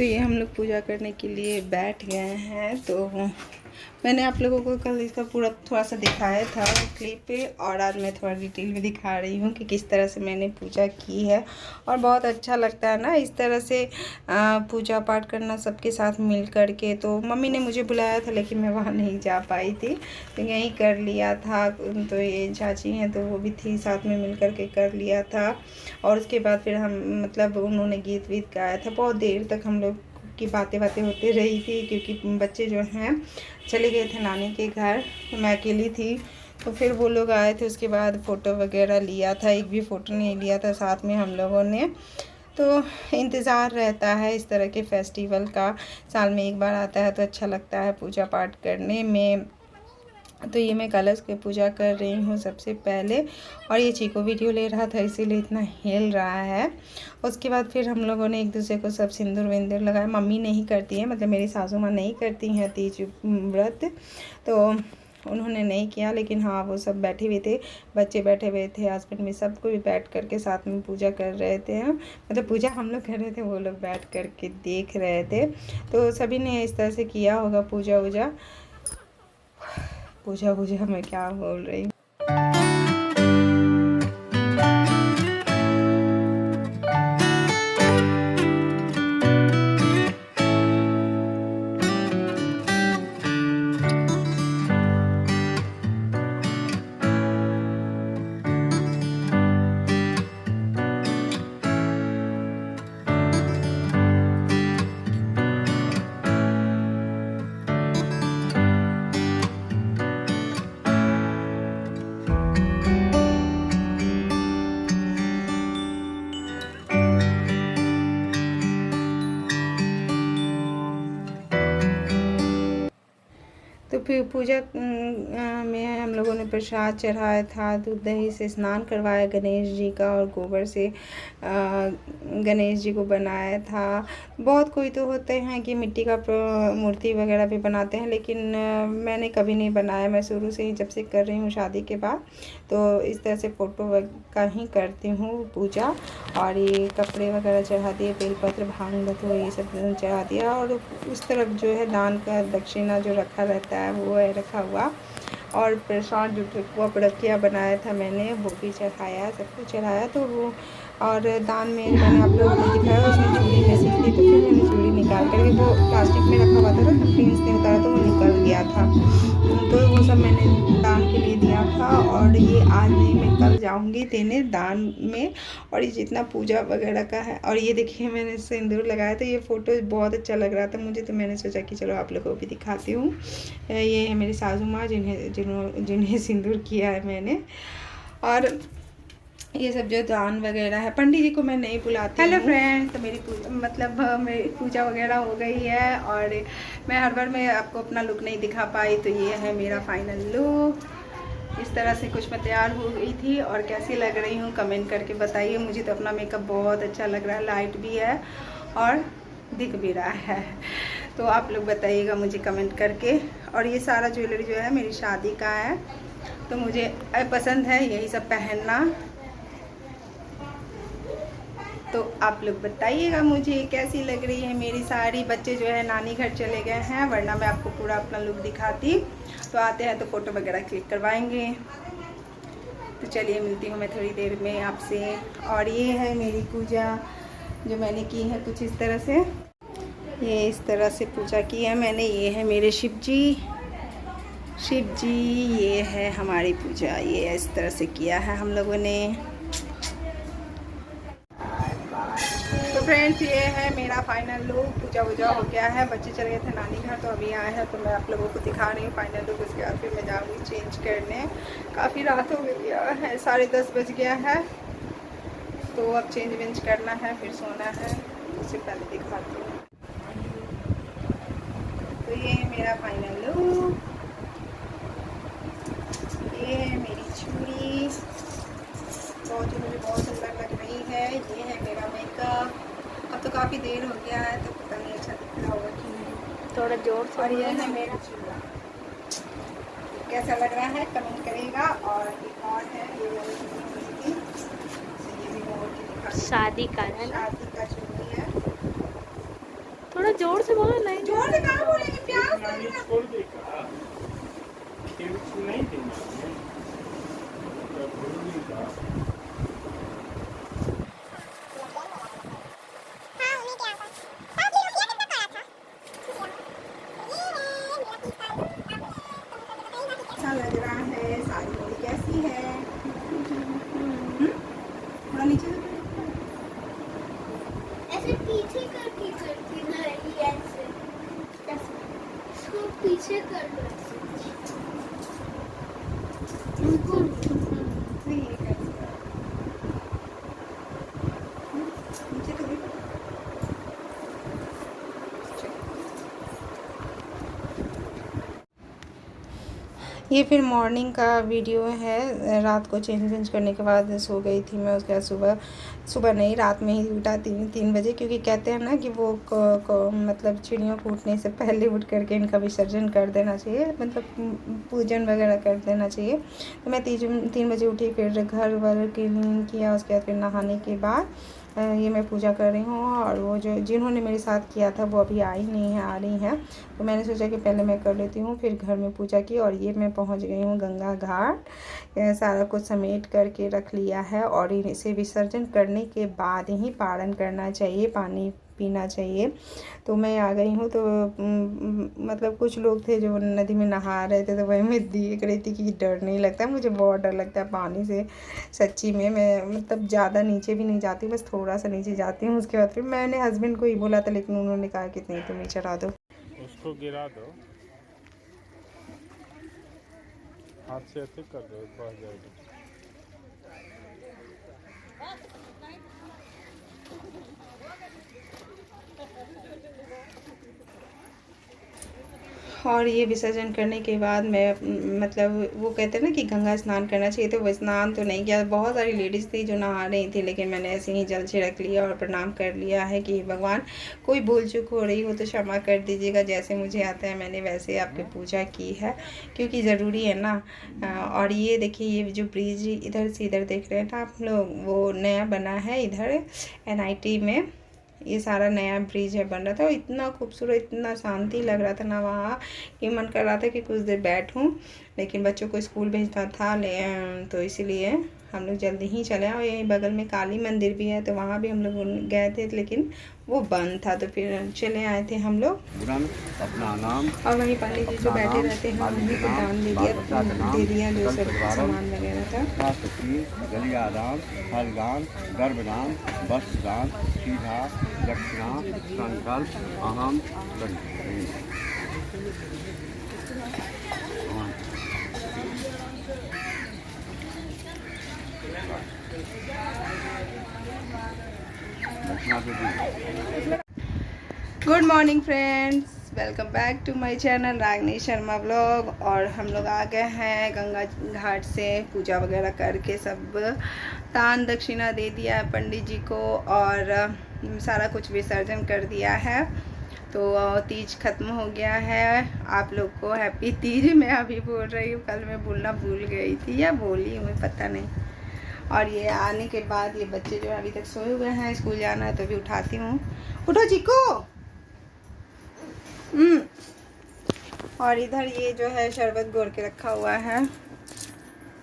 तो ये हम लोग पूजा करने के लिए बैठ गए हैं। तो मैंने आप लोगों को कल इसका पूरा थोड़ा सा दिखाया था क्लिप पे, और आज मैं थोड़ा डिटेल में दिखा रही हूँ कि किस तरह से मैंने पूजा की है। और बहुत अच्छा लगता है ना इस तरह से पूजा पाठ करना सबके साथ मिल कर के। तो मम्मी ने मुझे बुलाया था लेकिन मैं वहाँ नहीं जा पाई थी, तो यहीं कर लिया था। तो ये चाची हैं तो वो भी थी, साथ में मिल कर के कर लिया था। और उसके बाद फिर हम मतलब उन्होंने गीत वीत गाया था। बहुत देर तक हम लोग की बातें होती रही थी, क्योंकि बच्चे जो हैं चले गए थे नानी के घर, तो मैं अकेली थी। तो फिर वो लोग आए थे, उसके बाद फ़ोटो वगैरह लिया था। एक भी फ़ोटो नहीं लिया था साथ में हम लोगों ने। तो इंतज़ार रहता है इस तरह के फेस्टिवल का, साल में एक बार आता है तो अच्छा लगता है पूजा पाठ करने में। तो ये मैं कलश की पूजा कर रही हूँ सबसे पहले, और ये चीको वीडियो ले रहा था इसीलिए इतना हिल रहा है। उसके बाद फिर हम लोगों ने एक दूसरे को सब सिंदूर विंदूर लगाया। मम्मी नहीं करती है, मतलब मेरी सासू माँ नहीं करती हैं तीज व्रत, तो उन्होंने नहीं किया। लेकिन हाँ वो सब बैठे हुए थे, बच्चे बैठे हुए थे, हस्बैंड भी, सबको भी बैठ कर के साथ में पूजा कर रहे थे। मतलब पूजा हम लोग कर रहे थे, वो लोग बैठ कर के देख रहे थे। तो सभी ने इस तरह से किया होगा पूजा वूजा मैं क्या बोल रही हूँ। तो फिर पूजा में हम लोगों ने प्रसाद चढ़ाया था, दूध दही से स्नान करवाया गणेश जी का, और गोबर से गणेश जी को बनाया था। बहुत कोई तो होते हैं कि मिट्टी का मूर्ति वगैरह भी बनाते हैं, लेकिन मैंने कभी नहीं बनाया। मैं शुरू से ही जब से कर रही हूँ शादी के बाद, तो इस तरह से फ़ोटो का ही करती हूँ पूजा। और ये कपड़े वगैरह चढ़ा दिए, बेलपत्र भांग धतूर ये सब चढ़ा दिया। और उस तरफ जो है दान का दक्षिणा जो रखा रहता है वो है रखा हुआ। और प्रसाद जो ठेकुआ पड़किया बनाया था मैंने, वो भी चढ़ाया, सब कुछ चढ़ाया। तो वो और दान में मैंने आप लोगों को दिखाया, उसमें चूड़ी में सी थी, तो फिर मैंने चूड़ी निकाल करके, वो प्लास्टिक में रखा हुआ था ना, तो प्रिंस ने उतारा तो वो निकल गया था, तो वो सब मैंने दान के लिए दिया था। और ये आज नहीं, मैं कल जाऊंगी देने दान में। और ये जितना पूजा वगैरह का है, और ये देखिए मैंने सिंदूर लगाया था, ये फ़ोटो बहुत अच्छा लग रहा था मुझे, तो मैंने सोचा कि चलो आप लोगों को भी दिखाती हूँ। ये है मेरी सासू माँ जिन्हें सिंदूर किया है मैंने। और ये सब जो दान वगैरह है, पंडित जी को मैं नहीं बुलाती। हेलो फ्रेंड्स, तो मेरी पूजा वगैरह हो गई है, और मैं हर बार मैं आपको अपना लुक नहीं दिखा पाई, तो ये है मेरा फाइनल लुक। इस तरह से कुछ मैं तैयार हो गई थी, और कैसी लग रही हूँ कमेंट करके बताइए। मुझे तो अपना मेकअप बहुत अच्छा लग रहा है, लाइट भी है और दिख भी रहा है, तो आप लोग बताइएगा मुझे कमेंट करके। और ये सारा ज्वेलरी जो है मेरी शादी का है, तो मुझे पसंद है यही सब पहनना। तो आप लोग बताइएगा मुझे कैसी लग रही है मेरी साड़ी। बच्चे जो है नानी घर चले गए हैं, वरना मैं आपको पूरा अपना लुक दिखाती। तो आते हैं तो फ़ोटो वगैरह क्लिक करवाएंगे। तो चलिए मिलती हूँ मैं थोड़ी देर में आपसे। और ये है मेरी पूजा जो मैंने की है कुछ इस तरह से, ये इस तरह से पूजा की है मैंने। ये है मेरे शिव जी, ये है हमारी पूजा, ये इस तरह से किया है हम लोगों ने। तो फ्रेंड्स ये है मेरा फाइनल लुक। पूजा वूजा हो गया है, बच्चे चले गए थे नानी घर, तो अभी आए हैं, तो मैं आप लोगों को दिखा रही हूँ फाइनल लुक। उसके बाद फिर मैं जाऊँगी चेंज करने। काफ़ी रात हो गई है, 10:30 बज गया है, तो अब चेंज वेंज करना है, फिर सोना है। उससे पहले दिखाती हूँ। तो ये है मेरा फाइनल लुक, ये है मेरी चूड़ी, जो मुझे बहुत सुंदर लग रही है। ये है मेरा मेकअप। अब तो काफ़ी देर हो गया है, तो पता नहीं अच्छा दिख रहा होगा कि नहीं, थोड़ा जोर से। और ये है मेरा चूड़ा, कैसा लग रहा है कमेंट करिएगा। और एक और है, ये भी बहुत शादी का है ना, शादी का चूड़ी है। जोर से बोलो। नहीं जोर से कहाँ बोलेंगे, प्यास छोड़ देगा नहीं देना अच्छा लग रहा है। साड़ी थोड़ी कैसी है? थोड़ा नीचे ऐसे पीछे करके करती ना, ऐसे ऐसे इसको पीछे कर दो ऐसे। नीचे तो देखो। ये फिर मॉर्निंग का वीडियो है। रात को चेंज करने के बाद सो गई थी मैं। उसके बाद सुबह नहीं, रात में ही उठा 3 बजे, क्योंकि कहते हैं ना कि वो मतलब चिड़ियों को उठने से पहले उठ करके इनका विसर्जन कर देना चाहिए, मतलब पूजन वगैरह कर देना चाहिए। तो मैं 3 बजे उठी, फिर घर वर क्लीन किया। उसके बाद फिर नहाने के बाद ये मैं पूजा कर रही हूँ। और वो जो जिन्होंने मेरे साथ किया था वो अभी आई नहीं है, आ रही हैं, तो मैंने सोचा कि पहले मैं कर लेती हूँ। फिर घर में पूजा की और ये मैं पहुँच गई हूँ गंगा घाट। सारा कुछ समेट करके रख लिया है और इसे विसर्जन करने के बाद ही पारण करना चाहिए, पानी पीना चाहिए। तो मैं आ गई हूँ। तो मतलब कुछ लोग थे जो नदी में नहा रहे थे, तो वही मैं देख रही थी कि डर नहीं लगता। मुझे बहुत डर लगता है पानी से, सच्ची में। मैं मतलब ज़्यादा नीचे भी नहीं जाती, बस थोड़ा सा नीचे जाती हूँ। उसके बाद फिर मैंने हस्बैंड को ही बोला था, लेकिन उन्होंने कहा कि नहीं, तुम ही चढ़ा दो। उसको गिरा दो, हाथ से ऐसे कर दो, बह जाएगा। और ये विसर्जन करने के बाद मैं मतलब वो कहते हैं ना कि गंगा स्नान करना चाहिए, तो वो स्नान तो नहीं किया। बहुत सारी लेडीज़ थी जो नहा रही थी, लेकिन मैंने ऐसे ही जल छिड़क लिया और प्रणाम कर लिया है कि भगवान, कोई भूल चूक हो रही हो तो क्षमा कर दीजिएगा। जैसे मुझे आता है मैंने वैसे आपकी पूजा की है, क्योंकि ज़रूरी है ना। और ये देखिए, ये जो ब्रिज इधर से इधर देख रहे हैं ना आप लोग, वो नया बना है इधर NIT में। ये सारा नया ब्रिज है बन रहा था, और इतना खूबसूरत, इतना शांति लग रहा था ना वहाँ, कि मन कर रहा था कि कुछ देर बैठूं। लेकिन बच्चों को स्कूल भेजना था, तो इसीलिए हम लोग जल्दी ही चले आए। और यहीं बगल में काली मंदिर भी है, तो वहाँ भी हम लोग गए थे, लेकिन वो बंद था, तो फिर चले आए थे हम लोग। अपना नाम और वहीं पंडित जी जो बैठे रहते हैं उन्हीं को दान दे दिया जो सब सामान वगैरह था। गलियादान, फलदान, गर्भदान, वस्त्रदान, सीधा दक्षिणा, संकल्प अहम good morning friends, welcome back to my channel Ragini Sharma vlog. और हम लोग आ गए हैं गंगा घाट से, पूजा वगैरह करके सब दान दक्षिणा दे दिया है पंडित जी को, और सारा कुछ विसर्जन कर दिया है। तो तीज खत्म हो गया है। आप लोग को हैप्पी तीज मैं अभी बोल रही हूँ, कल मैं बोलना भूल गई थी या बोली हूँ पता नहीं। और ये आने के बाद ये बच्चे जो अभी तक सोए हुए हैं, स्कूल जाना है तो भी उठाती हूँ। उठो चिक्कू। और इधर ये जो है शरबत घोल के रखा हुआ है,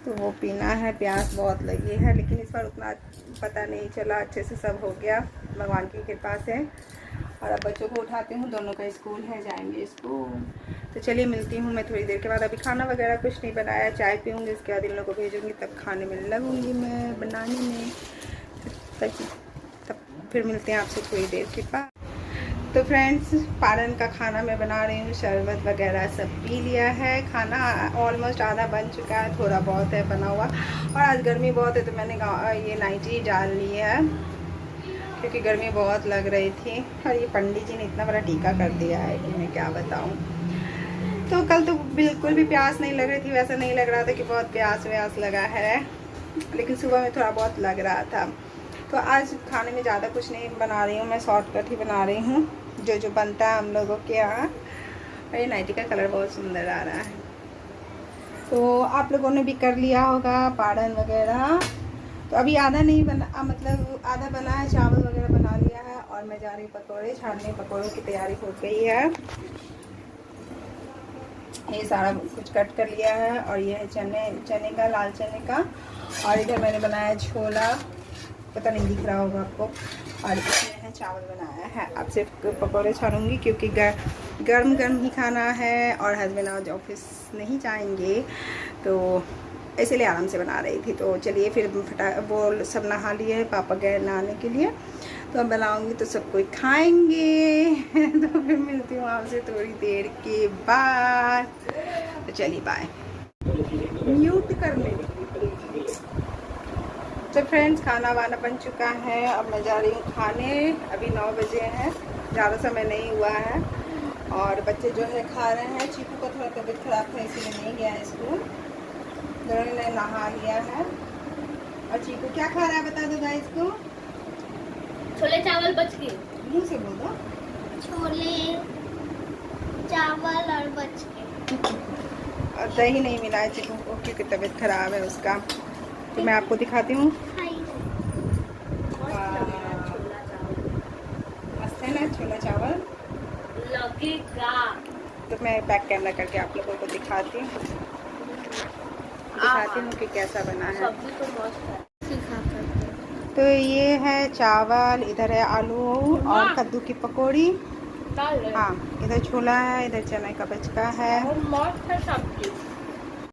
तो वो पीना है। प्यास बहुत लगी है, लेकिन इस बार उतना पता नहीं चला, अच्छे से सब हो गया भगवान की कृपा से। और अब बच्चों को उठाती हूँ, दोनों का स्कूल है, जाएंगे स्कूल। तो चलिए मिलती हूँ मैं थोड़ी देर के बाद। अभी खाना वगैरह कुछ नहीं बनाया, चाय पीऊँगी, इसके बाद इन लोगों को भेजूँगी, तब खाने में लगूँगी मैं बनाने में। तब फिर मिलते हैं आपसे थोड़ी देर के बाद। तो फ्रेंड्स, पारण का खाना मैं बना रही हूँ, शरबत वगैरह सब पी लिया है। खाना ऑलमोस्ट आधा बन चुका है, थोड़ा बहुत है बना हुआ। और आज गर्मी बहुत है, तो मैंने ये नाइटी डाल ली है, क्योंकि गर्मी बहुत लग रही थी। और ये पंडित जी ने इतना बड़ा टीका कर दिया है कि मैं क्या बताऊँ। तो कल तो बिल्कुल भी प्यास नहीं लग रही थी, वैसा नहीं लग रहा था कि बहुत प्यास व्यास लगा है, लेकिन सुबह में थोड़ा बहुत लग रहा था। तो आज खाने में ज़्यादा कुछ नहीं बना रही हूँ मैं, शॉर्टकट ही बना रही हूँ, जो बनता है हम लोगों के यहाँ। और ये नाइटी का कलर बहुत सुंदर आ रहा है। तो आप लोगों ने भी कर लिया होगा पारण वगैरह। तो अभी आधा नहीं बना, मतलब आधा बना है, चावल वगैरह बना लिया है, और और मैं जा रही हूँ पकौड़े छानने। पकौड़ों की तैयारी हो गई है। ये सारा कुछ कट कर लिया है और ये है चने का, लाल चने का। और इधर मैंने बनाया छोला, पता नहीं दिख रहा होगा आपको। और इसमें है चावल बनाया है। अब सिर्फ पकौड़े छानूंगी क्योंकि गर्म गर्म ही खाना है और हस्बैंड आज ऑफिस नहीं जाएंगे, तो इसलिए आराम से बना रही थी। तो चलिए फिर वो सब नहा लिए हैं, पापा गए नहाने के लिए, तो अब बनाऊंगी तो सब कोई खाएंगे। तो फिर मिलती हूँ आपसे थोड़ी देर के बाद। तो चलिए बाय। म्यूट कर लेती। तो फ्रेंड्स खाना वाना बन चुका है। अब मैं जा रही हूँ खाने। अभी 9 बजे हैं, ज़्यादा समय नहीं हुआ है। और बच्चे जो है खा रहे हैं। चीकू का थोड़ा तबीयत खराब था इसीलिए नहीं गया है स्कूल। दोनों ने नहा लिया है। और चीकू क्या खा रहा है बता दो गाइस को। छोले चावल बच गए, मुँह से बोल दो। छोले चावल और बच गए। और दही नहीं मिला है चीकू को क्योंकि तबीयत खराब है उसका। तो मैं आपको दिखाती हूँ। मस्त है ना छोला चावल लगेगा। तो मैं बैक कैमरा करके आप लोगों को दिखाती हूँ कि कैसा बना है। सब्जी तो मस्त है। तो ये है चावल, इधर है आलू और कद्दू की पकौड़ी। हाँ, इधर छोला है, इधर चने का बचका है। मस्त है सब्जी।